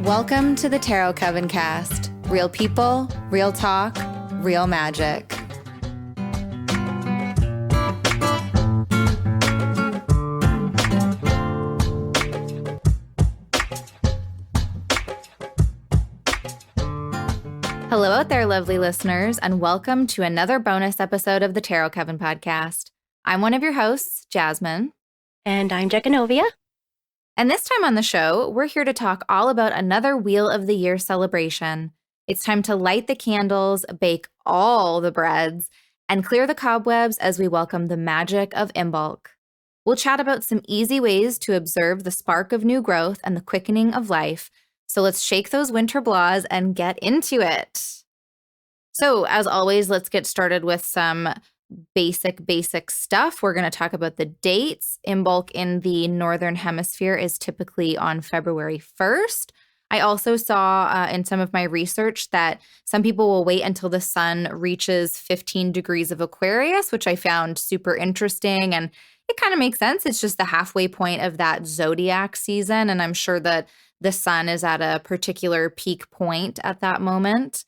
Welcome to the Tarot Coven Cast. Real people, real talk, real magic. Hello out there, lovely listeners, and welcome to another bonus episode of the Tarot Coven Podcast. I'm one of your hosts, Jasmine. And I'm Jekanovia. And this time on the show, we're here to talk all about another Wheel of the Year celebration. It's time to light the candles, bake all the breads, and clear the cobwebs as we welcome the magic of Imbolc. We'll chat about some easy ways to observe the spark of new growth and the quickening of life. So let's shake those winter blahs and get into it. So as always, let's get started with some basic stuff. We're going to talk about the dates. Imbolc in the Northern Hemisphere is typically on February 1st. I also saw in some of my research that some people will wait until the sun reaches 15 degrees of Aquarius, which I found super interesting. And it kind of makes sense. It's just the halfway point of that zodiac season. And I'm sure that the sun is at a particular peak point at that moment.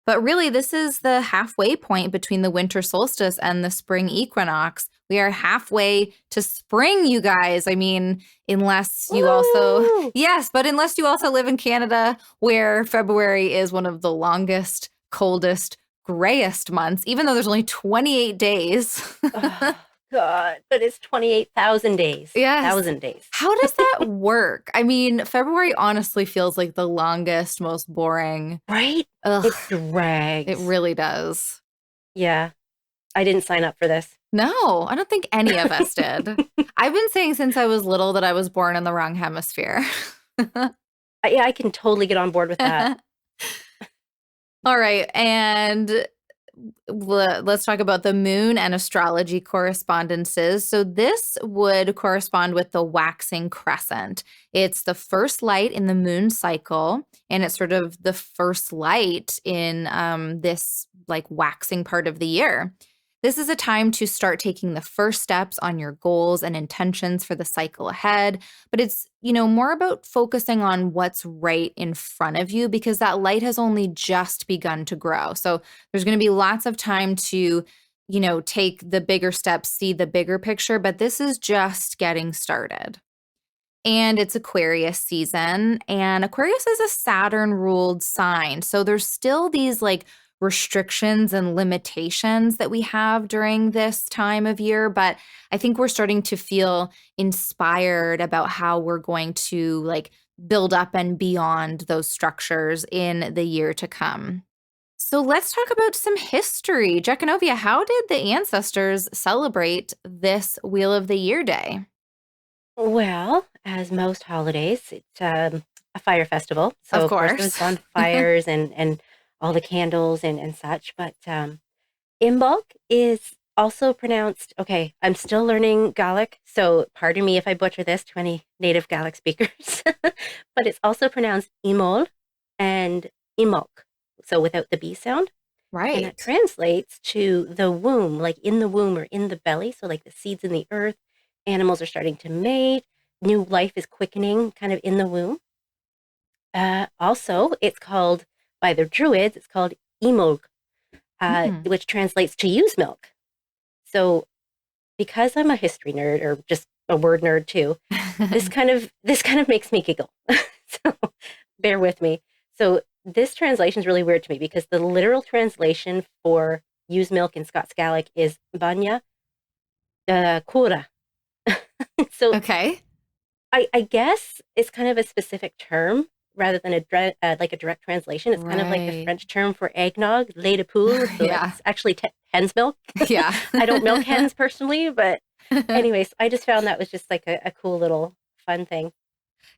But really, this is the halfway point between the winter solstice and the spring equinox. We are halfway to spring, you guys. I mean, unless you unless you also live in Canada, where February is one of the longest, coldest, grayest months, even though there's only 28 days. Oh, God, but it's 28,000 days. Yes. 1,000 days. How does that work? I mean, February honestly feels like the longest, most boring. Right? Ugh, It drags. it really does. Yeah. I didn't sign up for this. No, I don't think any of us did. I've been saying since I was little that I was born in the wrong hemisphere. Yeah, I can totally get on board with that. All right. And let's talk about the moon and astrology correspondences. So this would correspond with the waxing crescent. It's the first light in the moon cycle, and it's sort of the first light in this like waxing part of the year. This is a time to start taking the first steps on your goals and intentions for the cycle ahead. But it's, more about focusing on what's right in front of you because that light has only just begun to grow. So there's going to be lots of time to, take the bigger steps, see the bigger picture, but this is just getting started. And it's Aquarius season, and Aquarius is a Saturn-ruled sign. So there's still these restrictions and limitations that we have during this time of year, but I think we're starting to feel inspired about how we're going to build up and beyond those structures in the year to come. So let's talk about some history. Jekanovia, how did the ancestors celebrate this Wheel of the Year day? Well, as most holidays, it's a fire festival. So Of course. There's bonfires and all the candles and such. But Imbolc is also pronounced, okay, I'm still learning Gaelic, so pardon me if I butcher this to any native Gaelic speakers. But it's also pronounced Imol and Imolc, so without the B sound. Right. And that translates to the womb, like in the womb or in the belly. So like the seeds in the earth, animals are starting to mate, new life is quickening kind of in the womb. Also, it's called, by the Druids, it's called Imbolc, which translates to use milk. So because I'm a history nerd, or just a word nerd too, this kind of makes me giggle. So bear with me. So this translation is really weird to me because the literal translation for use milk in Scots Gaelic is Banya Cura. So Okay. I guess it's kind of a specific term rather than a direct translation. It's kind of like the Right. French term for eggnog, lait de poule. So Yeah. it's actually hen's milk. Yeah. I don't milk hens personally, but anyways, I just found that was just like a cool little fun thing.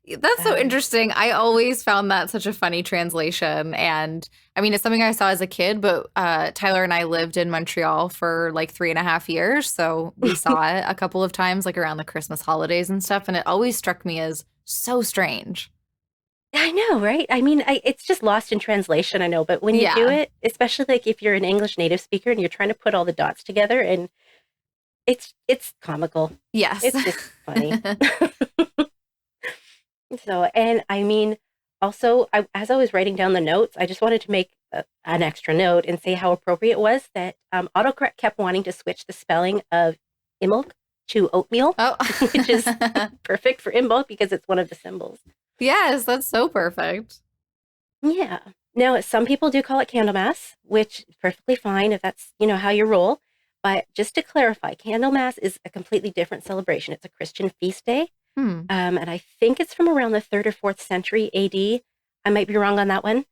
That's so interesting. I always found that such a funny translation. And I mean, it's something I saw as a kid, but Tyler and I lived in Montreal for 3.5 years. So we saw it a couple of times, around the Christmas holidays and stuff. And it always struck me as so strange. I know, right? I mean, it's just lost in translation, I know, but when you do Yeah. it, especially like if you're an English native speaker and you're trying to put all the dots together, and it's comical. Yes. It's just funny. So, and I mean, also, as I was writing down the notes, I just wanted to make an extra note and say how appropriate it was that autocorrect kept wanting to switch the spelling of Imbolc to oatmeal, Oh. which is perfect for Imbolc because it's one of the symbols. Yes, that's so perfect. Yeah. Now, some people do call it Candlemas, which is perfectly fine if that's, how you roll. But just to clarify, Candlemas is a completely different celebration. It's a Christian feast day. Hmm. And I think it's from around the 3rd or 4th century AD. I might be wrong on that one.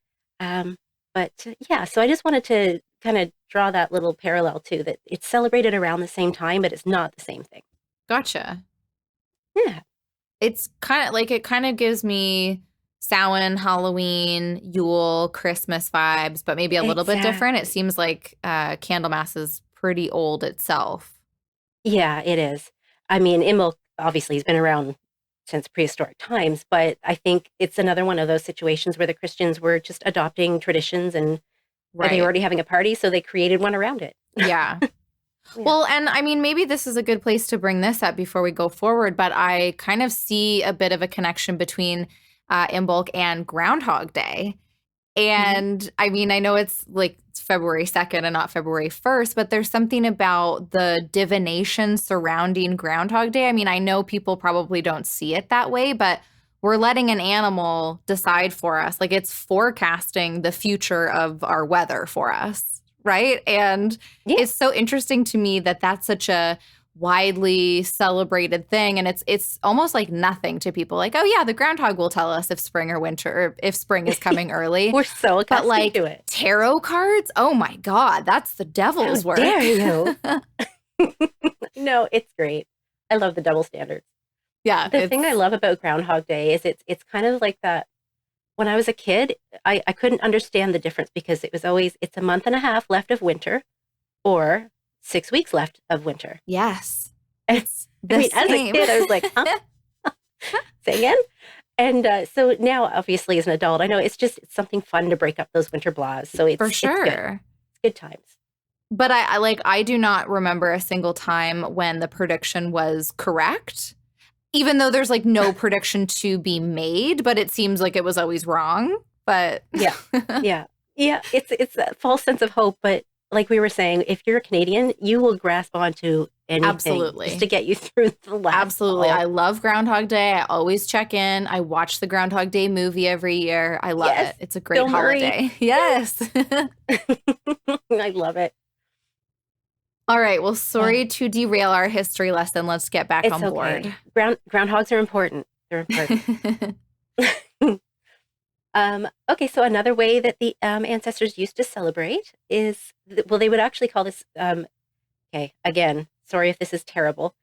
But yeah, so I just wanted to kind of draw that little parallel too, that it's celebrated around the same time, but it's not the same thing. Gotcha. Yeah. It's it kind of gives me Samhain, Halloween, Yule, Christmas vibes, but maybe a little bit different. It seems like Candlemas is pretty old itself. Yeah, it is. I mean, Imbolc obviously has been around since prehistoric times, but I think it's another one of those situations where the Christians were just adopting traditions and they were already having a party, so they created one around it. Yeah. Yeah. Well, and I mean, maybe this is a good place to bring this up before we go forward, but I kind of see a bit of a connection between Imbolc and Groundhog Day. And I mean, I know it's like February 2nd and not February 1st, but there's something about the divination surrounding Groundhog Day. I mean, I know people probably don't see it that way, but we're letting an animal decide for us. Like it's forecasting the future of our weather for us, right? And it's so interesting to me that that's such a widely celebrated thing, and it's almost like nothing to people. Like, oh yeah, the groundhog will tell us if spring or winter, or if spring is coming early. We're so accustomed to it. Tarot cards, oh my god, that's the devil's work. Dare you? No, it's great. I love the double standards. Yeah, the thing I love about Groundhog Day is it's kind of like that. When I was a kid, I couldn't understand the difference because it was always it's a month and a half left of winter, or 6 weeks left of winter. Yes. It's as a kid, I was like, huh? Say again? And so now, obviously, as an adult, I know it's something fun to break up those winter blahs. So it's for sure. It's good times. But I do not remember a single time when the prediction was correct, even though there's like no prediction to be made, but it seems like it was always wrong. But yeah. It's a false sense of hope, but like we were saying, if you're a Canadian, you will grasp onto anything absolutely just to get you through the last absolutely fall. I love Groundhog Day. I always check in. I watch the Groundhog Day movie every year. I love it. It's a great holiday. Yes. I love it. All right. Well, sorry to derail our history lesson. Let's get back on board. Groundhogs are important. They're important. Okay, so another way that the ancestors used to celebrate is, well, they would actually call this, okay, again, sorry if this is terrible,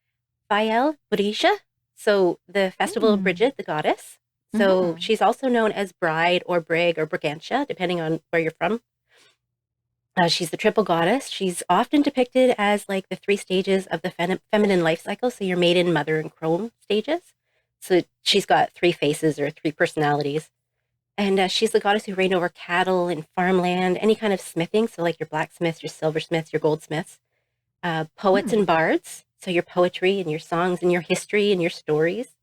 Fael Brisha, so the festival of Bridget the Goddess. So she's also known as Bride or Brig or Brigantia, depending on where you're from. She's the triple goddess. She's often depicted as like the 3 stages of the feminine life cycle, so your maiden, mother, and crone stages. So she's got 3 faces or 3 personalities. And she's the goddess who reigned over cattle and farmland, any kind of smithing. So like your blacksmiths, your silversmiths, your goldsmiths, poets and bards. So your poetry and your songs and your history and your stories,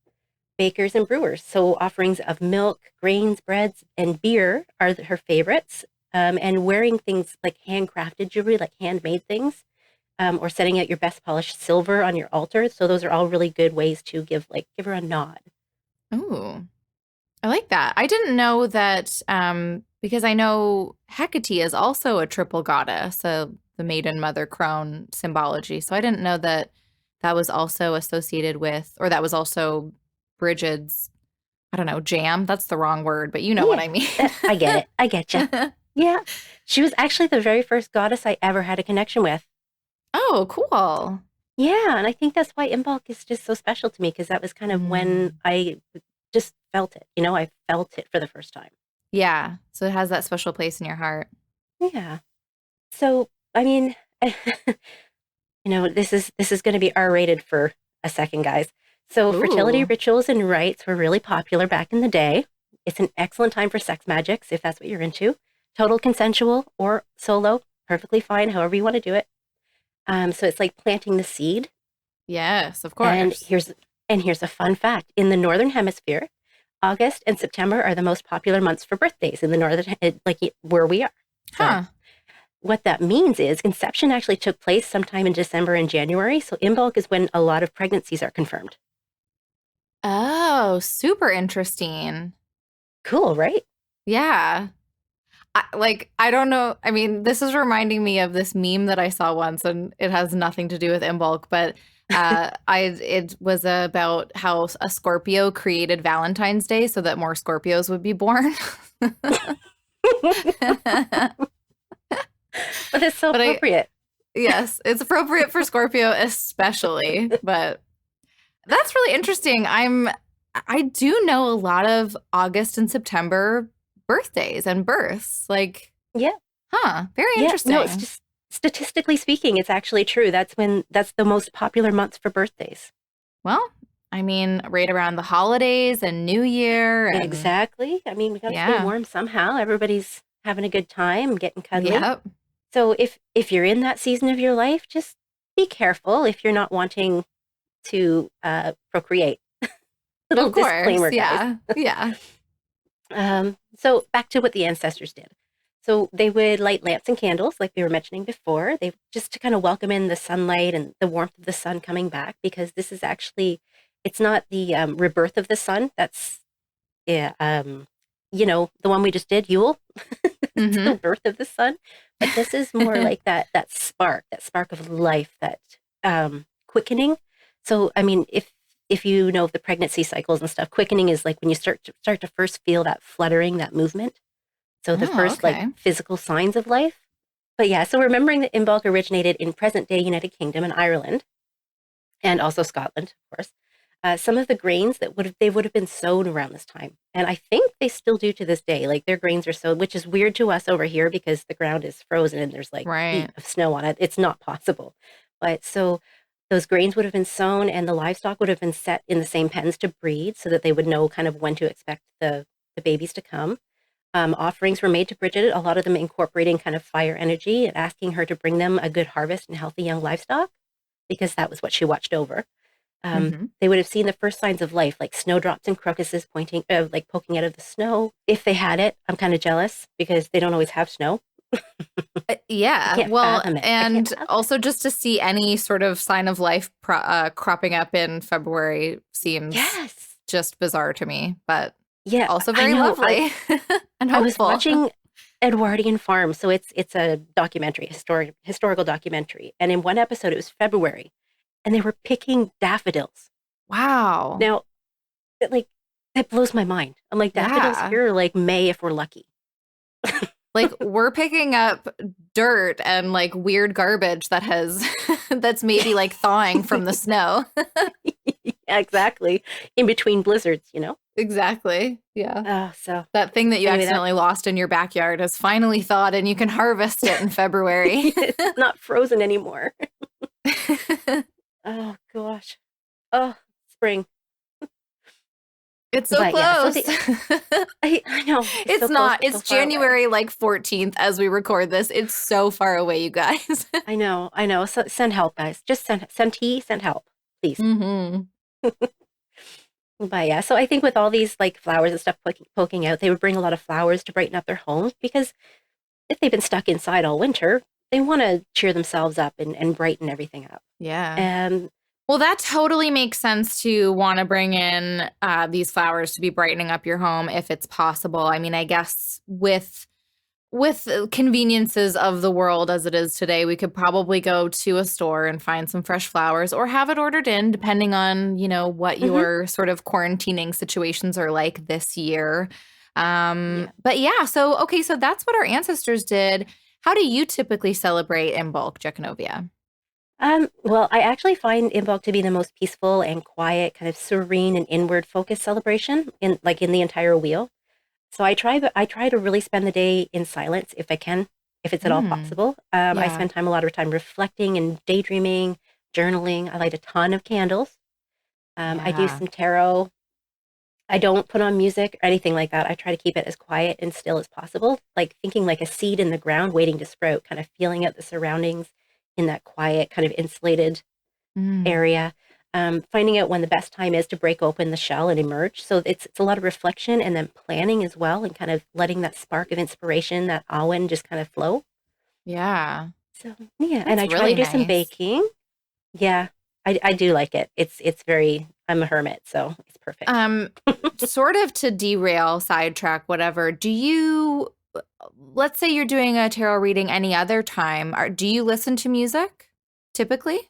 bakers and brewers. So offerings of milk, grains, breads, and beer are her favorites. And wearing things like handcrafted jewelry, like handmade things, or setting out your best polished silver on your altar. So those are all really good ways to give her a nod. Ooh. I like that. I didn't know that because I know Hecate is also a triple goddess, so the maiden, mother, crone symbology. So I didn't know that that was also associated with, or that was also Bridget's, I don't know, jam. That's the wrong word, but you know what I mean. I get it. I get you. Yeah. She was actually the very first goddess I ever had a connection with. Oh, cool. Yeah. And I think that's why Imbolc is just so special to me, because that was kind of when I just felt it. I felt it for the first time. Yeah. So it has that special place in your heart. Yeah. So, I mean, this is going to be R-rated for a second, guys. So fertility rituals and rites were really popular back in the day. It's an excellent time for sex magics, if that's what you're into. Total consensual or solo, perfectly fine, however you want to do it. So it's like planting the seed. Yes, of And course. here's a fun fact. In the Northern Hemisphere, August and September are the most popular months for birthdays in the northern, like where we are. So Huh. what that means is conception actually took place sometime in December and January. So Imbolc is when a lot of pregnancies are confirmed. Oh, super interesting. Cool, right? Yeah. I don't know. I mean, this is reminding me of this meme that I saw once, and it has nothing to do with Imbolc, but it was about how a Scorpio created Valentine's Day so that more Scorpios would be born. But it's so appropriate. Yes, it's appropriate for Scorpio especially, but that's really interesting. I do know a lot of August and September birthdays and births. Like, Yeah. Very interesting. No, it's just statistically speaking, it's actually true. That's the most popular months for birthdays. Well, I mean, right around the holidays and New Year. And, exactly. I mean, we got to stay warm somehow. Everybody's having a good time, getting cuddly. Yep. So if you're in that season of your life, just be careful if you're not wanting to procreate. Little of course, disclaimer, guys. Yeah. So back to what the ancestors did. So they would light lamps and candles, like we were mentioning before. They just to kind of welcome in the sunlight and the warmth of the sun coming back, because this is actually, it's not the rebirth of the sun. That's the one we just did, Yule. It's the birth of the sun. But this is more like that spark of life, that quickening. So I mean, if you know the pregnancy cycles and stuff, quickening is like when you start to first feel that fluttering, that movement. So the first like physical signs of life. But yeah, so remembering that Imbolc originated in present-day United Kingdom and Ireland, and also Scotland, of course. Some of the grains that would have been sown around this time, and I think they still do to this day. Like their grains are sown, which is weird to us over here because the ground is frozen and there's like feet of snow on it. It's not possible. But so those grains would have been sown, and the livestock would have been set in the same pens to breed, so that they would know kind of when to expect the babies to come. Offerings were made to Bridget, a lot of them incorporating kind of fire energy and asking her to bring them a good harvest and healthy young livestock, because that was what she watched over. They would have seen the first signs of life, like snowdrops and crocuses poking out of the snow. If they had it, I'm kind of jealous because they don't always have snow. Yeah, well, and also just to see any sort of sign of life cropping up in February seems just bizarre to me, but also very lovely and hopeful. I was watching Edwardian Farm, so it's a documentary, historical documentary, and in one episode it was February, and they were picking daffodils. Wow! Now, that blows my mind. I'm like, daffodils here are like May if we're lucky. Like we're picking up dirt and like weird garbage that's maybe like thawing from the snow. Yeah, exactly. In between blizzards, Exactly. Yeah. So that thing that you accidentally lost in your backyard has finally thawed, and you can harvest it in February. It's not frozen anymore. Oh gosh. Oh, spring. It's so close. I know. It's not. It's January like 14th as we record this. It's so far away, you guys. I know. So send help, guys. Just send tea, send help, please. But yeah, so I think with all these like flowers and stuff poking out, they would bring a lot of flowers to brighten up their homes, because if they've been stuck inside all winter, they want to cheer themselves up and brighten everything up. Yeah. Well, that totally makes sense to want to bring in these flowers to be brightening up your home if it's possible. I mean, I guess with conveniences of the world as it is today, we could probably go to a store and find some fresh flowers or have it ordered in, depending on, what your sort of quarantining situations are like this year. But yeah, so that's what our ancestors did. How do you typically celebrate Imbolc, Jekanovia? Well, I actually find Imbolc to be the most peaceful and quiet, kind of serene and inward focused celebration in the entire wheel. So I try to really spend the day in silence if I can, if it's at all possible. I spend a lot of time reflecting and daydreaming, journaling. I light a ton of candles. I do some tarot. I don't put on music or anything like that. I try to keep it as quiet and still as possible, like thinking like a seed in the ground waiting to sprout, kind of feeling out the surroundings in that quiet, kind of insulated area. Finding out when the best time is to break open the shell and emerge. So it's a lot of reflection and then planning as well, and kind of letting that spark of inspiration, that awen, just kind of flow. Yeah. So yeah, That's and I try really to do some nice. baking. Yeah, I do like it. It's very, I'm a hermit, so it's perfect. Sort of to derail, sidetrack, whatever. Let's say you're doing a tarot reading any other time, do you listen to music typically?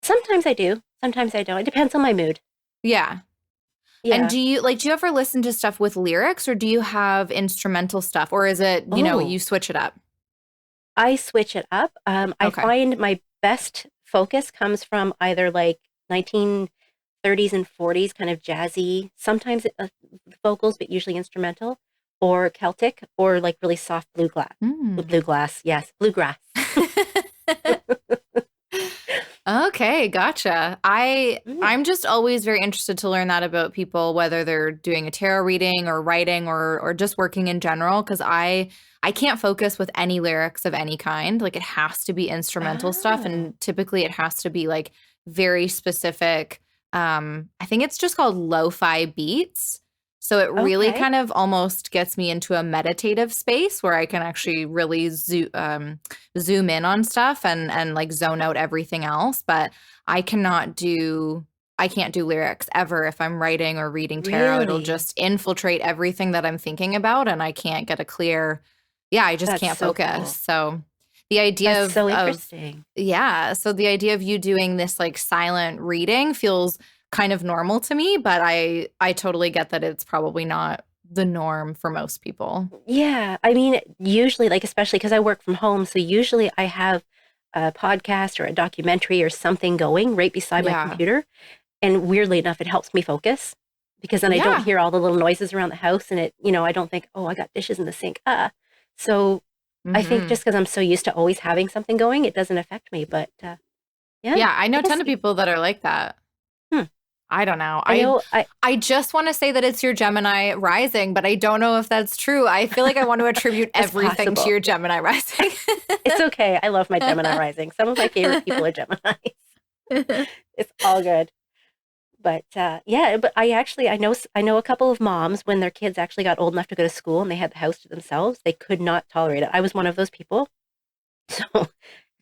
Sometimes I do, sometimes I don't. It depends on my mood. Yeah. And Yeah. do you ever listen to stuff with lyrics, or do you have instrumental stuff, or is it, Oh, you switch it up? I switch it up. I Okay. find my best focus comes from either like 1930s and 40s, kind of jazzy, sometimes vocals, but usually instrumental, or Celtic, or like really soft Mm. bluegrass. Yes, bluegrass. Okay, gotcha. Mm. I'm just always very interested to learn that about people, whether they're doing a tarot reading or writing or just working in general, because I can't focus with any lyrics of any kind. Like it has to be instrumental stuff, Oh, and typically it has to be like very specific. I think it's just called lo-fi beats. So it really okay. kind of almost gets me into a meditative space where I can actually really zoom in on stuff and like zone out everything else. But I can't do lyrics ever if I'm writing or reading tarot. It'll Really? just infiltrate everything that I'm thinking about, and I can't get a clear, yeah, I just That's can't so focus. cool. So the idea That's so of interesting. yeah, so the idea of you doing this like silent reading feels kind of normal to me, but I totally get that it's probably not the norm for most people. Yeah, I mean, usually, like, especially because I work from home, so usually I have a podcast or a documentary or something going right beside my Yeah. computer. And weirdly enough, it helps me focus because then I don't Yeah. hear all the little noises around the house, and I don't think, oh, I got dishes in the sink. So I think Mhm. just because I'm so used to always having something going, it doesn't affect me. But yeah, Yeah, I know I a ton guess, of people that are like that. hmm, I don't know. I know I just want to say that it's your Gemini rising, but I don't know if that's true. I feel like I want to attribute it's everything to possible. your Gemini rising. It's okay. I love my Gemini rising. Some of my favorite people are Geminis. It's all good. But yeah, but I know a couple of moms when their kids actually got old enough to go to school and they had the house to themselves, they could not tolerate it. I was one of those people. So,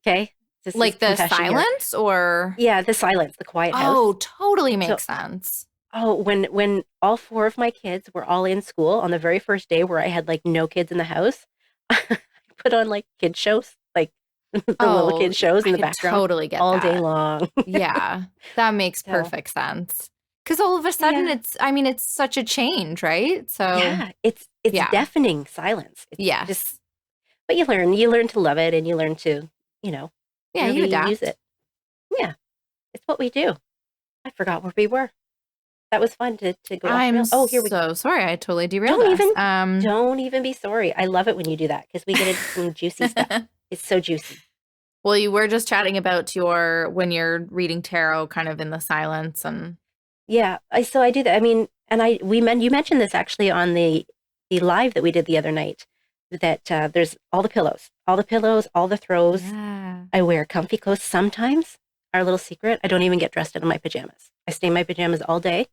okay, this is Like the confession here. silence or Yeah, the silence, the quiet house. oh, totally So, makes sense. when all four of my kids were all in school on the very first day where I had like no kids in the house, I put on like kid shows, like the little Oh, kid shows in I the could background totally get all day that. long. Yeah, that makes So, perfect sense. Because all of a sudden yeah. I mean, it's such a change, right? So, Yeah, it's yeah. deafening silence. It's just, Yes. but you learn to love it, and you learn to, you know, Yeah, you really use adapt. it. Yeah, it's what we do. I forgot where we were. That was fun to go off the I'm rail. Oh, here we go. so sorry. I totally derailed Don't us. even don't even be sorry. I love it when you do that because we get into some juicy stuff. It's so juicy. Well, you were just chatting about your when you're reading tarot kind of in the silence and Yeah, I do that. I mean, and you mentioned this actually on the live that we did the other night, that there's all the pillows, all the throws. yeah. I wear comfy clothes sometimes. Our little secret, I don't even get dressed in my pajamas. I stay in my pajamas all day.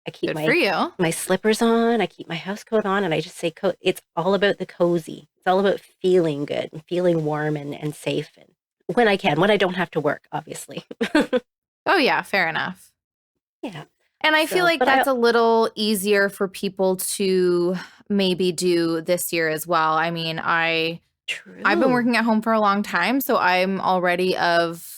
I keep Good for my you. my slippers on. I keep my house coat on, and I just say, it's all about the cozy. It's all about feeling good and feeling warm and safe, and when I don't have to work, obviously. Oh yeah, fair enough. Yeah. And I feel So, like but I that's a little easier for people to maybe do this year as well. I mean, I've been true. working at home for a long time, so I'm already of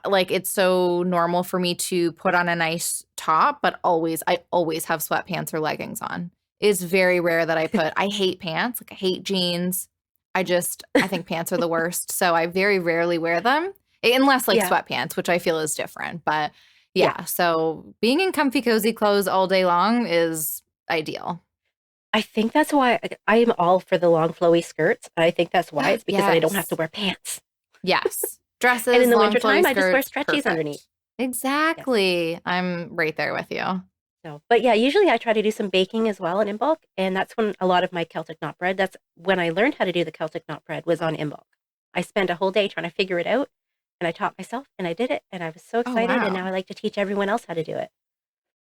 like it's so normal for me to put on a nice top, but I always have sweatpants or leggings on. It's very rare that I hate pants, like I hate jeans. I think pants are the worst, so I very rarely wear them unless like Yeah. sweatpants, which I feel is different. But Yeah. yeah, so being in comfy cozy clothes all day long is ideal. I think that's why I am all for the long flowy skirts. I think that's why it's because then I don't have to Yes. wear pants. Yes. And in Dresses, the long flowy wintertime, I just wear skirts, stretchies underneath. perfect. Yes. Exactly. I'm right there with you. So, but yeah, usually I try to do some baking as well in Imbolc, and that's when a lot of my Celtic knot bread, that's when I learned how to do the Celtic knot bread was on Imbolc. I spent a whole day trying to figure it out, and I taught myself, and I did it, and I was so Oh, excited, and wow. now I like to teach everyone else how to do it.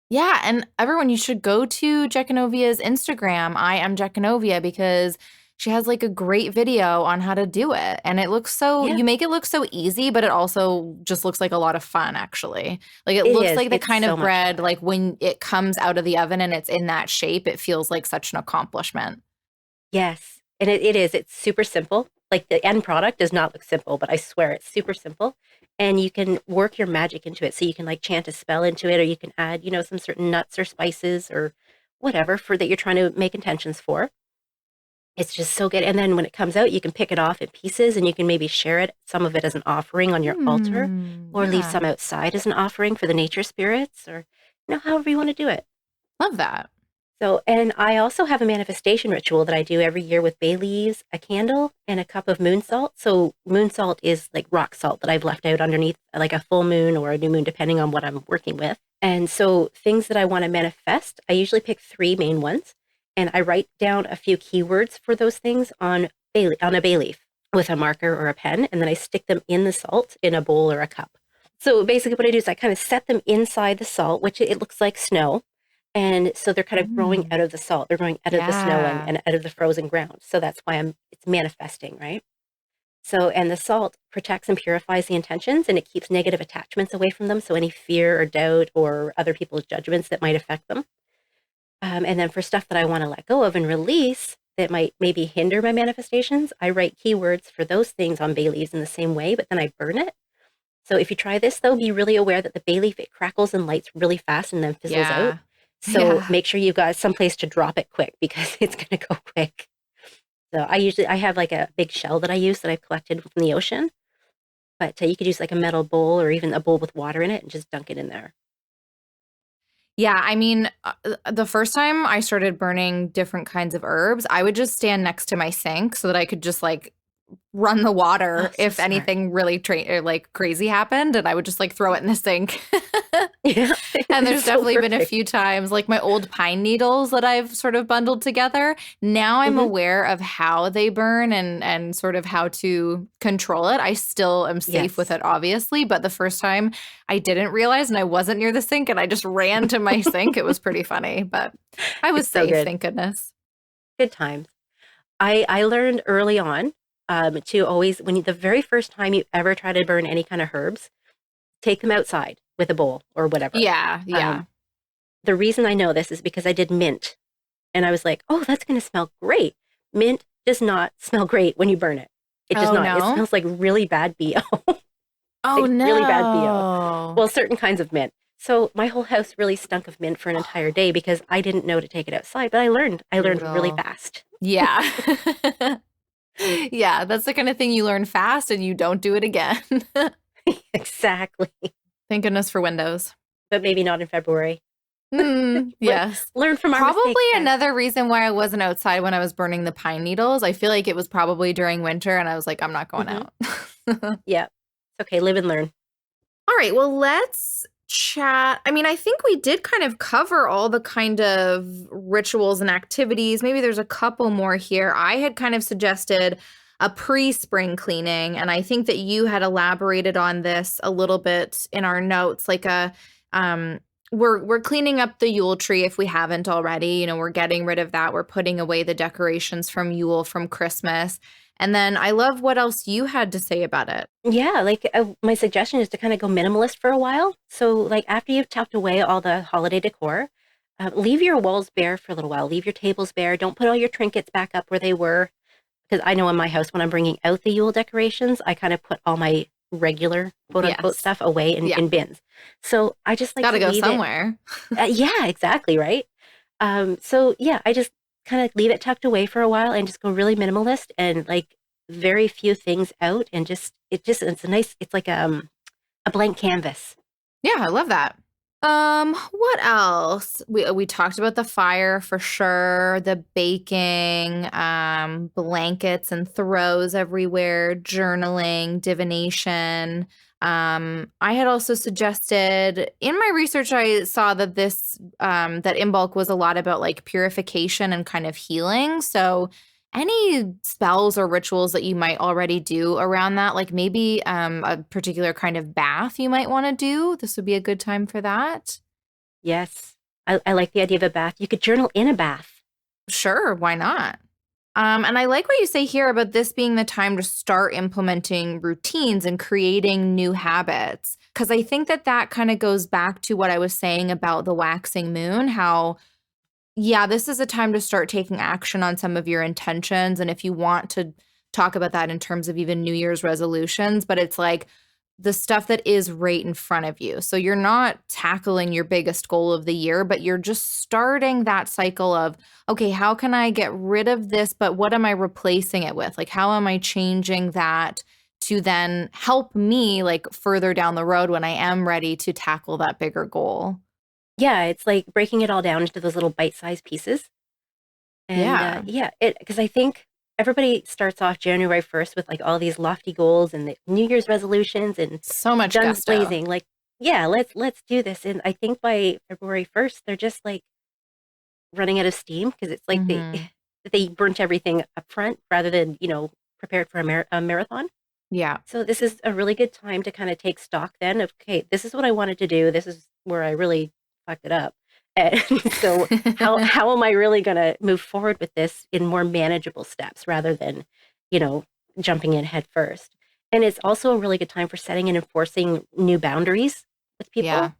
Yeah, and everyone, you should go to Jekanovia's Instagram. I am Jekanovia because she has like a great video on how to do it. And it looks so, Yeah, you make it look so easy, but it also just looks like a lot of fun, actually. Like it it looks is. like the It's kind so of much bread, fun. like when it comes out of the oven and it's in that shape, it feels like such an accomplishment. Yes, and it is. It's super simple. Like the end product does not look simple, but I swear it's super simple. And you can work your magic into it. So you can like chant a spell into it, or you can add, some certain nuts or spices or whatever for that you're trying to make intentions for. It's just so good. And then when it comes out, you can pick it off in pieces and you can maybe share it, some of it as an offering on your altar, or leave Yeah. some outside as an offering for the nature spirits, or however you want to do it. Love that. So, and I also have a manifestation ritual that I do every year with bay leaves, a candle, and a cup of moon salt. So, moon salt is like rock salt that I've left out underneath like a full moon or a new moon, depending on what I'm working with. And so, things that I want to manifest, I usually pick three main ones, and I write down a few keywords for those things on on a bay leaf with a marker or a pen, and then I stick them in the salt in a bowl or a cup. So basically, what I do is I kind of set them inside the salt, which it looks like snow, and so they're kind of growing Mm. out of the salt. They're growing out of the snow and, Yeah. and out of the frozen ground. So that's why it's manifesting, right? So, and the salt protects and purifies the intentions and it keeps negative attachments away from them. So any fear or doubt or other people's judgments that might affect them. And then for stuff that I want to let go of and release that might maybe hinder my manifestations, I write keywords for those things on bay leaves in the same way, but then I burn it. So if you try this, though, be really aware that the bay leaf, it crackles and lights really fast and then fizzles out. Yeah. So Yeah. make sure you've got someplace to drop it quick because it's going to go quick. So I have like a big shell that I use that I've collected from the ocean, but you could use like a metal bowl or even a bowl with water in it and just dunk it in there. Yeah, I mean, the first time I started burning different kinds of herbs, I would just stand next to my sink so that I could just like run the Oh, water so if smart. anything really like crazy happened, and I would just like throw it in the sink. Yeah, And it's there's so definitely been a perfect. few times, like my old pine needles that I've sort of bundled together. Now I'm Hmm. aware of how they burn and sort of how to control it. I still am safe with Yes. it, obviously, but the first time I didn't realize and I wasn't near the sink and I just ran to my sink. It was pretty funny, but I was It's so safe, good. thank goodness. Good times. I learned early on to always, the very first time you ever try to burn any kind of herbs, take them outside with a bowl or whatever. Yeah, Um, yeah. the reason I know this is because I did mint and I was like, oh, that's going to smell great. Mint does not smell great when you burn it. It does Oh, not. It no? smells like really bad BO, Oh, like really bad BO. no. Well, certain kinds of mint. So my whole house really stunk of mint for an entire day because I didn't know to take it outside, but I learned. I learned really Brutal. fast. Yeah. Yeah, that's the kind of thing you learn fast and you don't do it again. Exactly. Thank goodness for Windows. But maybe not in February. Learn, Yes. learn from our Probably mistakes, guys. another reason why I wasn't outside when I was burning the pine needles. I feel like it was probably during winter and I was like, I'm not going Hmm. out. Yeah. It's okay. Live and learn. All right, well, let's chat. I mean, I think we did kind of cover all the kind of rituals and activities. Maybe there's a couple more here. I had kind of suggested a pre-spring cleaning, and I think that you had elaborated on this a little bit in our notes, like a um we're cleaning up the Yule tree if we haven't already. You know, we're getting rid of that. We're putting away the decorations from Yule from Christmas. And then I love what else you had to say about it. Yeah. Like my suggestion is to kind of go minimalist for a while. So, like, after you've tucked away all the holiday decor, leave your walls bare for a little while. Leave your tables bare. Don't put all your trinkets back up where they were. Because I know in my house, when I'm bringing out the Yule decorations, I kind of put all my regular quote unquote Yes. stuff away in, Yeah. in bins. So I just It's like got to to go leave it. somewhere. Yeah, exactly. Right. So yeah, I just kind of leave it tucked away for a while and just go really minimalist and like very few things out and it's a nice, it's like a blank canvas. Yeah, I love that. What else? We talked about the fire for sure, the baking, blankets and throws everywhere, journaling, divination. I had also suggested in my research, I saw that that Imbolc was a lot about like purification and kind of healing. So any spells or rituals that you might already do around that, like maybe a particular kind of bath you might want to do, this would be a good time for that. Yes. I like the idea of a bath. You could journal in a bath. Sure, why not? And I like what you say here about this being the time to start implementing routines and creating new habits. Because I think that kind of goes back to what I was saying about the waxing moon, how, yeah, this is a time to start taking action on some of your intentions. And if you want to talk about that in terms of even New Year's resolutions, but it's like the stuff that is right in front of you. So you're not tackling your biggest goal of the year, but you're just starting that cycle of, okay, how can I get rid of this? But what am I replacing it with? Like, how am I changing that to then help me like further down the road when I am ready to tackle that bigger goal? Yeah, it's like breaking it all down into those little bite-sized pieces. And Yeah. because I think everybody starts off January 1st with like all these lofty goals and the New Year's resolutions and So much guns gusto. blazing. Like, yeah, let's do this. And I think by February 1st, they're just like running out of steam because it's like they Hmm. they burnt everything up front rather than prepared for a marathon. Yeah. So this is a really good time to kind of take stock then of, okay, this is what I wanted to do. This is where I really fucked it up. And so how am I really going to move forward with this in more manageable steps rather than, you know, jumping in head first. And it's also a really good time for setting and enforcing new boundaries with Yeah. people.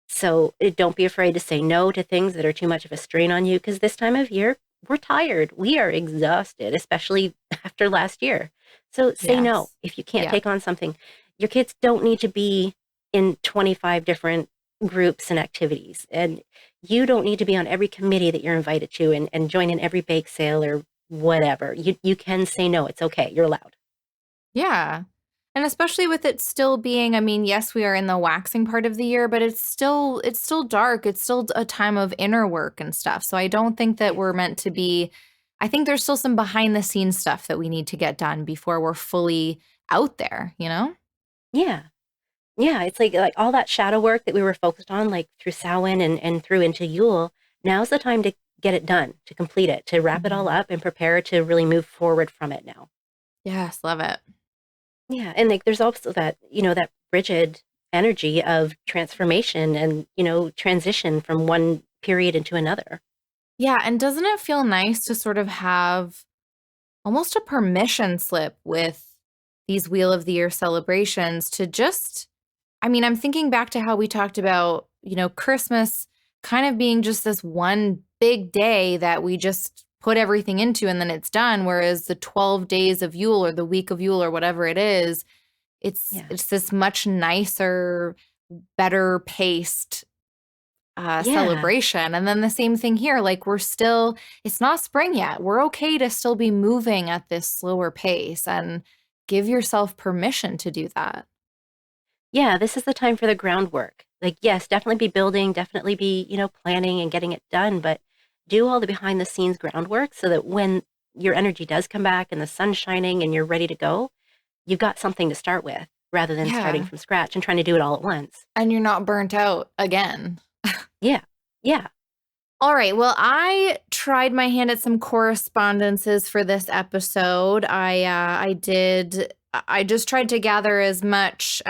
So don't be afraid to say no to things that are too much of a strain on you because this time of year, we're tired. We are exhausted, especially after last year. So say no Yes. if you can't Yeah. take on something. Your kids don't need to be in 25 different groups and activities. And you don't need to be on every committee that you're invited to and join in every bake sale or whatever. You can say no. It's okay. You're allowed. Yeah. And especially with it still being, I mean, yes, we are in the waxing part of the year, but it's still dark. It's still a time of inner work and stuff. So I don't think that Yes. we're meant to be, I think there's still some behind the scenes stuff that we need to get done before we're fully out there, you know? Yeah. Yeah, it's like all that shadow work that we were focused on, like through Samhain and through into Yule. Now's the time to get it done, to complete it, to wrap it all Mhm. up and prepare to really move forward from it now. Yes, love it. Yeah, and like there's also that, that Bridget energy of transformation and, transition from one period into another. Yeah, and doesn't it feel nice to sort of have almost a permission slip with these Wheel of the Year celebrations to just, I mean, I'm thinking back to how we talked about, Christmas kind of being just this one big day that we just put everything into and then it's done. Whereas the 12 days of Yule or the week of Yule or whatever it is, it's Yeah. it's this much nicer, better paced Yeah. celebration. And then the same thing here, like it's not spring yet. We're okay to still be moving at this slower pace and give yourself permission to do that. Yeah, this is the time for the groundwork. Like, yes, definitely be building, definitely be, planning and getting it done, but do all the behind the scenes groundwork so that when your energy does come back and the sun's shining and you're ready to go, you've got something to start with rather than starting Yeah. from scratch and trying to do it all at once. And you're not burnt out again. Yeah. Yeah. All right. Well, I tried my hand at some correspondences for this episode. I just tried to gather as much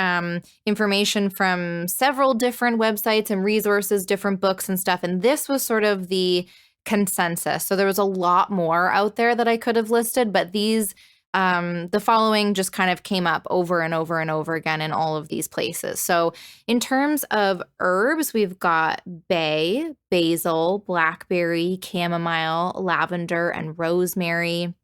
information from several different websites and resources, different books and stuff. And this was sort of the consensus. So there was a lot more out there that I could have listed, but the following just kind of came up over and over and over again in all of these places. So in terms of herbs, we've got bay, basil, blackberry, chamomile, lavender, and rosemary.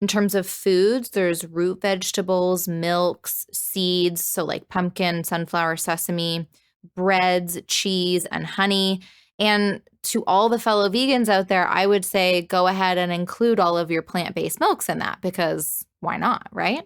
In terms of foods, there's root vegetables, milks, seeds, so like pumpkin, sunflower, sesame, breads, cheese, and honey. And to all the fellow vegans out there, I would say go ahead and include all of your plant-based milks in that because why not, right?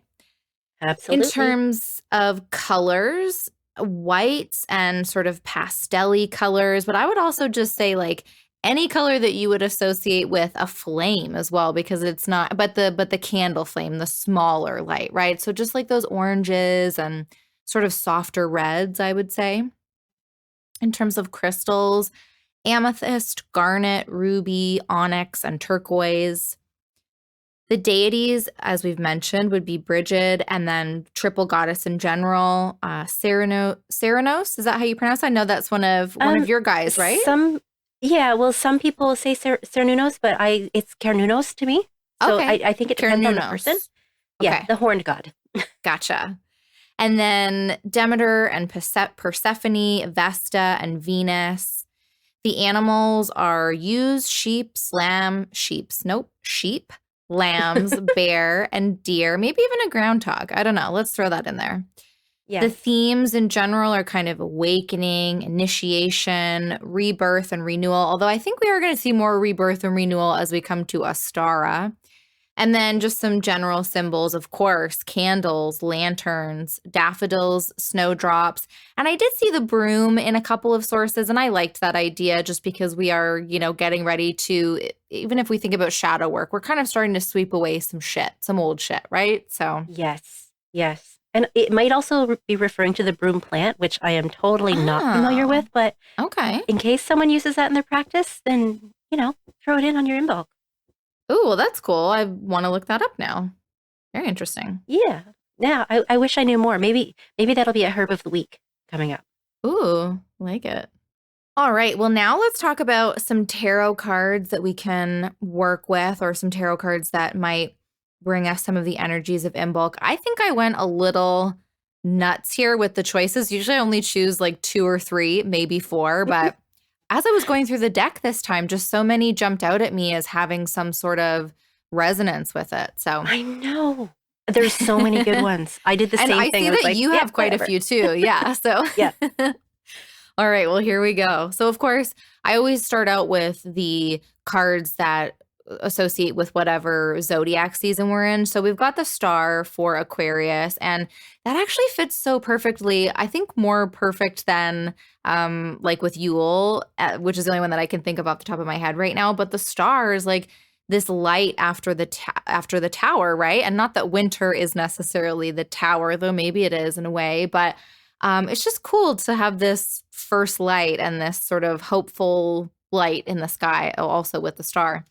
In Absolutely. terms of colors, whites and sort of pastel-y colors, but I would also just say like any color that you would associate with a flame as well, because it's not, but the candle flame, the smaller light, right? So just like those oranges and sort of softer reds, I would say. In terms of crystals, amethyst, garnet, ruby, onyx, and turquoise. The deities, as we've mentioned, would be Bridget and then triple goddess in general. Ceranos, is that how you pronounce it? I know that's one of your guys, right? Some people say Cernunnos, but it's Cernunnos to me. So okay. I think it depends on the person. Okay. Yeah, the horned god. Gotcha. And then Demeter and Persephone, Vesta and Venus. The animals are ewes, sheep, lambs, bear, and deer, maybe even a groundhog. I don't know. Let's throw that in there. Yeah. The themes in general are kind of awakening, initiation, rebirth, and renewal, although I think we are going to see more rebirth and renewal as we come to Ostara. And then just some general symbols, of course, candles, lanterns, daffodils, snowdrops. And I did see the broom in a couple of sources, and I liked that idea just because we are, getting ready to, even if we think about shadow work, we're kind of starting to sweep away some old shit, right? So yes. And it might also be referring to the broom plant, which I am totally not familiar with, but okay. In case someone uses that in their practice, then, throw it in on your Imbolc. Oh, well, that's cool. I want to look that up now. Very interesting. Yeah. I wish I knew more. Maybe that'll be a herb of the week coming up. Ooh, like it. All right. Well, now let's talk about some tarot cards that we can work with, or some tarot cards that might bring us some of the energies of Imbolc. I think I went a little nuts here with the choices. Usually I only choose like 2 or 3, maybe 4, but as I was going through the deck this time, just so many jumped out at me as having some sort of resonance with it. So I know. There's so many good ones. I did the same thing. And I see that you have quite a few too. Yeah. So yeah. All right. Well, here we go. So, of course, I always start out with the cards that associate with whatever zodiac season we're in. So we've got the star for Aquarius, and that actually fits so perfectly. I think more perfect than like with Yule, which is the only one that I can think of off the top of my head right now. But the star is like this light after the tower, right? And not that winter is necessarily the tower, though maybe it is in a way, but it's just cool to have this first light and this sort of hopeful light in the sky, also with the star.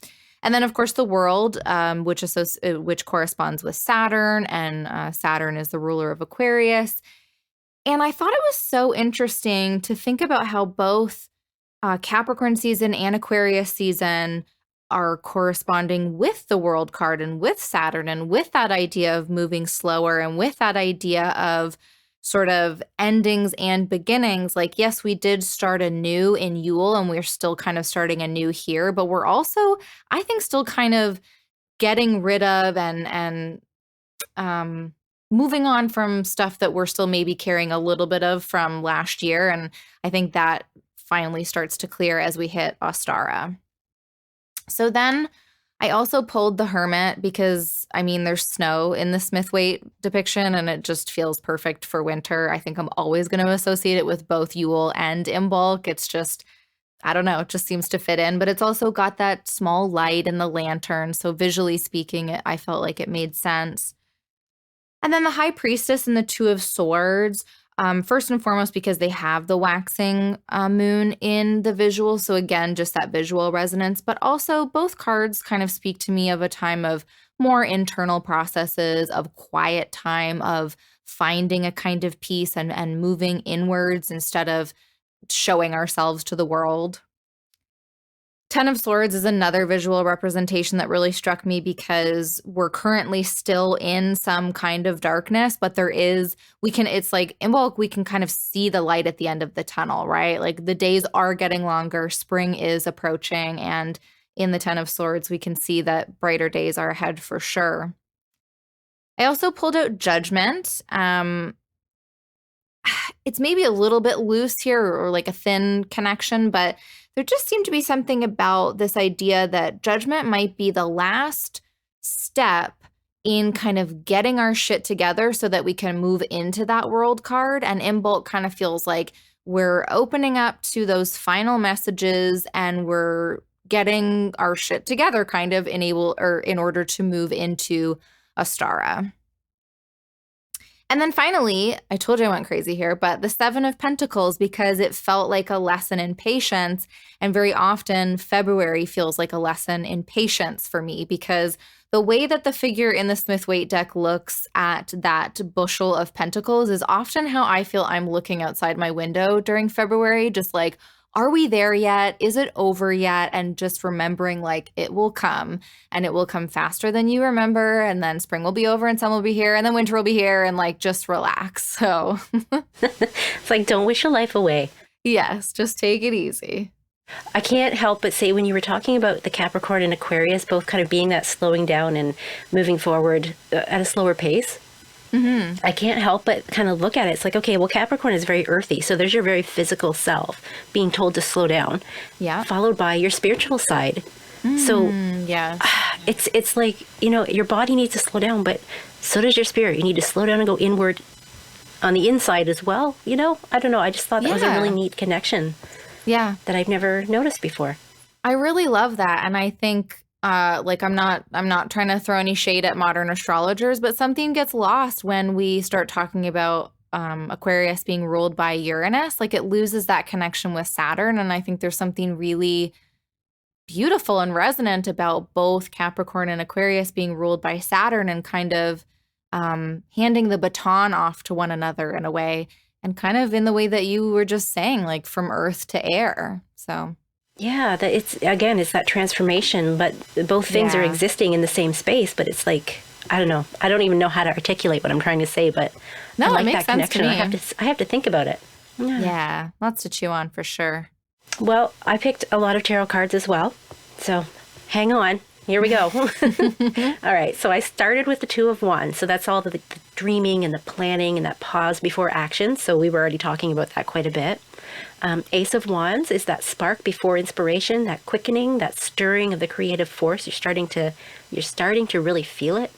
And then, of course, the world, which corresponds with Saturn, and Saturn is the ruler of Aquarius. And I thought it was so interesting to think about how both Capricorn season and Aquarius season are corresponding with the world card and with Saturn, and with that idea of moving slower, and with that idea of sort of endings and beginnings. Like, yes, we did start anew in Yule, and we're still kind of starting anew here, but we're also, I think, still kind of getting rid of and moving on from stuff that we're still maybe carrying a little bit of from last year. And I think that finally starts to clear as we hit Ostara. So then I also pulled the Hermit because, there's snow in the Smithwaite depiction, and it just feels perfect for winter. I think I'm always going to associate it with both Yule and Imbolc. It's just, I don't know, it just seems to fit in. But it's also got that small light in the lantern. So visually speaking, I felt like it made sense. And then the High Priestess and the Two of Swords. First and foremost, because they have the waxing moon in the visual. So again, just that visual resonance, but also both cards kind of speak to me of a time of more internal processes, of quiet time, of finding a kind of peace and moving inwards instead of showing ourselves to the world. Ten of Swords is another visual representation that really struck me because we're currently still in some kind of darkness, but it's like Imbolc, we can kind of see the light at the end of the tunnel, right? Like the days are getting longer, spring is approaching, and in the Ten of Swords, we can see that brighter days are ahead for sure. I also pulled out Judgment. It's maybe a little bit loose here, or like a thin connection, but there just seemed to be something about this idea that judgment might be the last step in kind of getting our shit together so that we can move into that world card. And Imbolc kind of feels like we're opening up to those final messages, and we're getting our shit together kind of in order to move into Ostara. And then finally, I told you I went crazy here, but the Seven of Pentacles, because it felt like a lesson in patience. And very often, February feels like a lesson in patience for me, because the way that the figure in the Smith-Waite deck looks at that bushel of pentacles is often how I feel I'm looking outside my window during February, just like, are we there yet? Is it over yet? And just remembering like it will come, and it will come faster than you remember. And then spring will be over and summer will be here and then winter will be here, and like just relax. So It's like, don't wish your life away. yes, just take it easy. I can't help but say, when you were talking about the Capricorn and Aquarius both kind of being that slowing down and moving forward at a slower pace, I can't help but kind of look at it. It's like, okay, well, Capricorn is very earthy. So there's your very physical self being told to slow down, followed by your spiritual side. So Yeah. it's like, your body needs to slow down, but so does your spirit. You need to slow down and go inward on the inside as well. I don't know. I just thought that was a really neat connection. Yeah. That I've never noticed before. I really love that. And I think I'm not trying to throw any shade at modern astrologers, but something gets lost when we start talking about Aquarius being ruled by Uranus. Like, it loses that connection with Saturn. And I think there's something really beautiful and resonant about both Capricorn and Aquarius being ruled by Saturn, and kind of handing the baton off to one another in a way, and kind of in the way that you were just saying, like from earth to air. So yeah, that it's that transformation, but both things are existing in the same space. But it's like, I don't know. I don't even know how to articulate what I'm trying to say, but no, I like it makes that sense connection. to me. I have to think about it. Yeah, lots to chew on for sure. Well, I picked a lot of tarot cards as well, so hang on. Here we go. All right, so I started with the Two of Wands. So that's all the dreaming and the planning and that pause before action. So we were already talking about that quite a bit. Ace of Wands is that spark before inspiration, that quickening, that stirring of the creative force. You're starting to really feel it.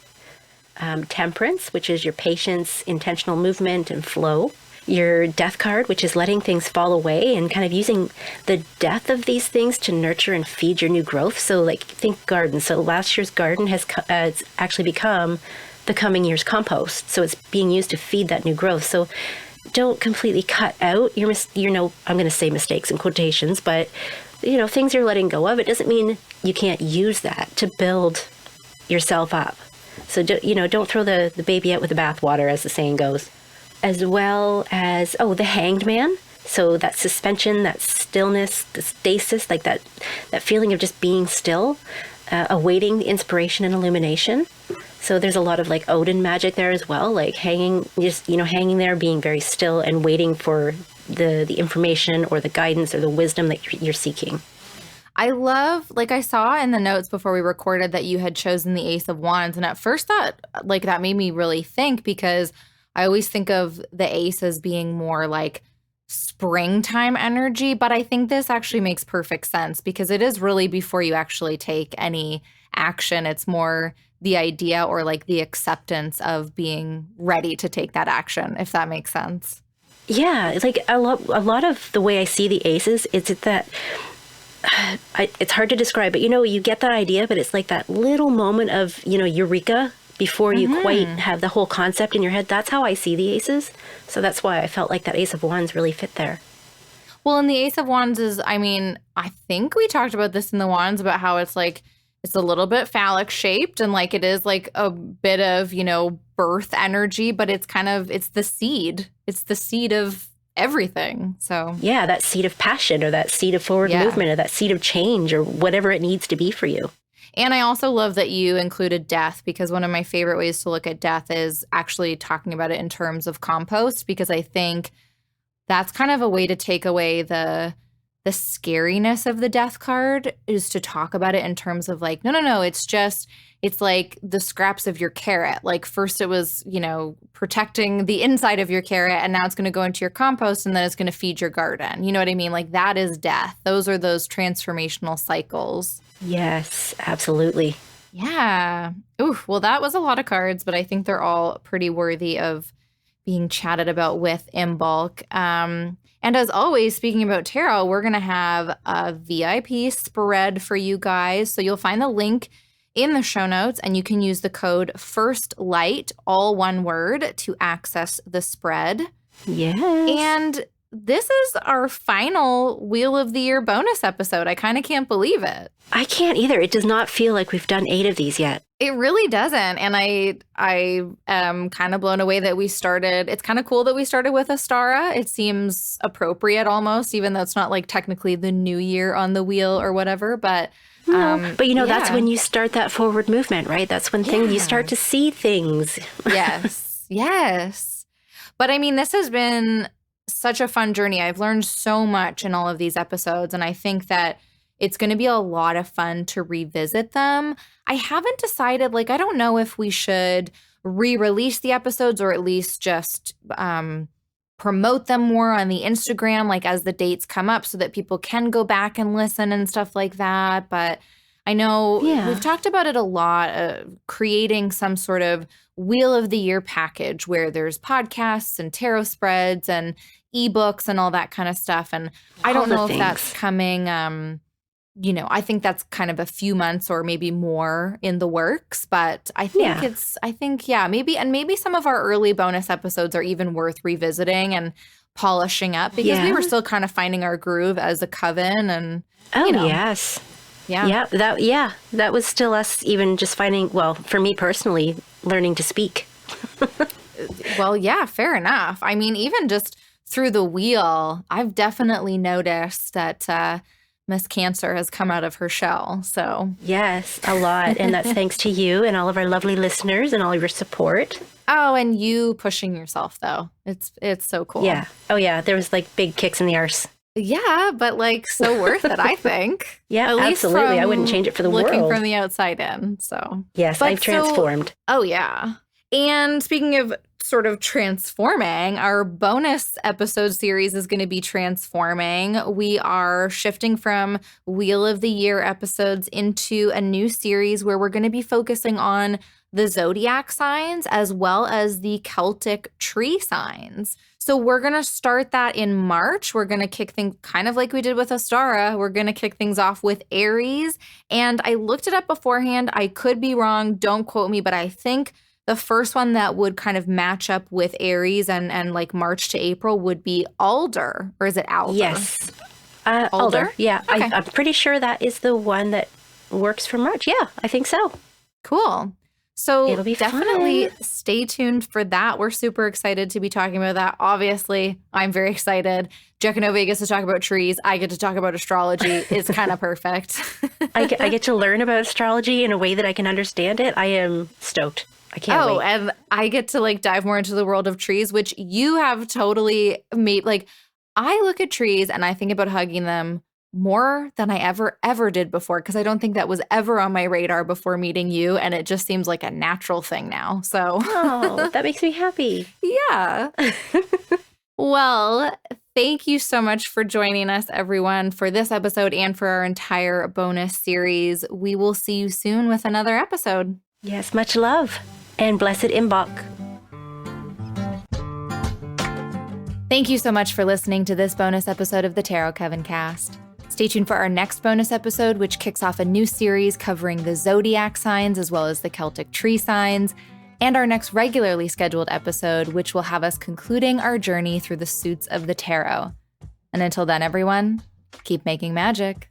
Temperance, which is your patience, intentional movement, and flow. Your Death card, which is letting things fall away and kind of using the death of these things to nurture and feed your new growth. So like, think garden. So last year's garden has actually become the coming year's compost. So it's being used to feed that new growth. So don't completely cut out your, I'm going to say mistakes in quotations, but things you're letting go of. It doesn't mean you can't use that to build yourself up. So don't throw the baby out with the bathwater, as the saying goes. As well as, the Hanged Man. So that suspension, that stillness, the stasis, like that feeling of just being still, awaiting the inspiration and illumination. So there's a lot of like Odin magic there as well, like hanging there, being very still and waiting for the information or the guidance or the wisdom that you're seeking. I love, like I saw in the notes before we recorded that you had chosen the Ace of Wands. And at first that made me really think, because I always think of the ace as being more like springtime energy, but I think this actually makes perfect sense, because it is really before you actually take any action. It's more the idea or like the acceptance of being ready to take that action, if that makes sense. Yeah, it's like a lot of the way I see the aces, it's that it's hard to describe, but you get that idea, but it's like that little moment of, eureka before you quite have the whole concept in your head. That's how I see the aces. So that's why I felt like that Ace of Wands really fit there. Well, and the Ace of Wands is, I think we talked about this in the Wands, about how it's like, it's a little bit phallic shaped, and like it is like a bit of, birth energy, but it's the seed. It's the seed of everything. So yeah, that seed of passion, or that seed of forward movement, or that seed of change, or whatever it needs to be for you. And I also love that you included death, because one of my favorite ways to look at death is actually talking about it in terms of compost, because I think that's kind of a way to take away the scariness of the death card, is to talk about it in terms of like, no, it's like the scraps of your carrot. Like first it was, protecting the inside of your carrot, and now it's going to go into your compost, and then it's going to feed your garden. You know what I mean? Like that is death. Those are those transformational cycles. Yes, absolutely. Yeah. Ooh, well, that was a lot of cards, but I think they're all pretty worthy of being chatted about with Imbolc. And as always, speaking about tarot, we're going to have a VIP spread for you guys. So you'll find the link in the show notes, and you can use the code FIRSTLIGHT, all one word, to access the spread. Yes. And this is our final Wheel of the Year bonus episode. I kind of can't believe it. I can't either. It does not feel like we've done 8 of these yet. It really doesn't. And I am kind of blown away that we started. It's kind of cool that we started with Astara. It seems appropriate almost, even though it's not like technically the new year on the wheel or whatever. But but that's when you start that forward movement, right? That's when you start to see things. Yes. Yes. But I mean, this has been such a fun journey. I've learned so much in all of these episodes, and I think that it's going to be a lot of fun to revisit them. I haven't decided, I don't know if we should re-release the episodes or at least just promote them more on the Instagram, as the dates come up so that people can go back and listen and stuff like that. But I know we've talked about it a lot, creating some sort of Wheel of the Year package where there's podcasts and tarot spreads and ebooks and all that kind of stuff. And I don't know if that's coming, I think that's kind of a few months or maybe more in the works, but I think maybe some of our early bonus episodes are even worth revisiting and polishing up because we were still kind of finding our groove as a coven and, yes. Yeah. That was still us even just finding, for me personally, learning to speak. Well, yeah, fair enough. I mean, even just through the wheel, I've definitely noticed that Miss Cancer has come out of her shell. So yes, a lot. And that's thanks to you and all of our lovely listeners and all of your support. Oh, and you pushing yourself, though. It's so cool. Yeah. Oh, yeah. There was big kicks in the arse. Yeah, but so worth it, I think. Yeah, absolutely. I wouldn't change it for the world. Looking from the outside in, so. Yes, I've transformed. Oh, yeah. And speaking of sort of transforming, our bonus episode series is going to be transforming. We are shifting from Wheel of the Year episodes into a new series where we're going to be focusing on the zodiac signs as well as the Celtic tree signs. So we're going to start that in March. We're going to kick things kind of like we did with Astara. We're going to kick things off with Aries. And I looked it up beforehand. I could be wrong. Don't quote me, but I think the first one that would kind of match up with Aries and March to April would be Alder. Or is it Alder? Yes. Alder? Yeah. Okay. I'm pretty sure that is the one that works for March. Yeah, I think so. Cool. So it'll be definitely fun. Stay tuned for that. We're super excited to be talking about that. Obviously, I'm very excited. Jack and Ove gets to talk about trees. I get to talk about astrology. It's kind of perfect. I get to learn about astrology in a way that I can understand it. I am stoked. I can't wait. And I get to dive more into the world of trees, which you have totally made. I look at trees and I think about hugging them more than I ever did before, because I don't think that was ever on my radar before meeting you, and it just seems like a natural thing now. So that makes me happy. Yeah. Well, thank you so much for joining us, everyone, for this episode and for our entire bonus series. We will see you soon with another episode. Yes, much love and blessed Imbolc. Thank you so much for listening to this bonus episode of the Tarot Coven Cast. Stay tuned for our next bonus episode, which kicks off a new series covering the zodiac signs as well as the Celtic tree signs, and our next regularly scheduled episode, which will have us concluding our journey through the suits of the tarot. And until then, everyone, keep making magic.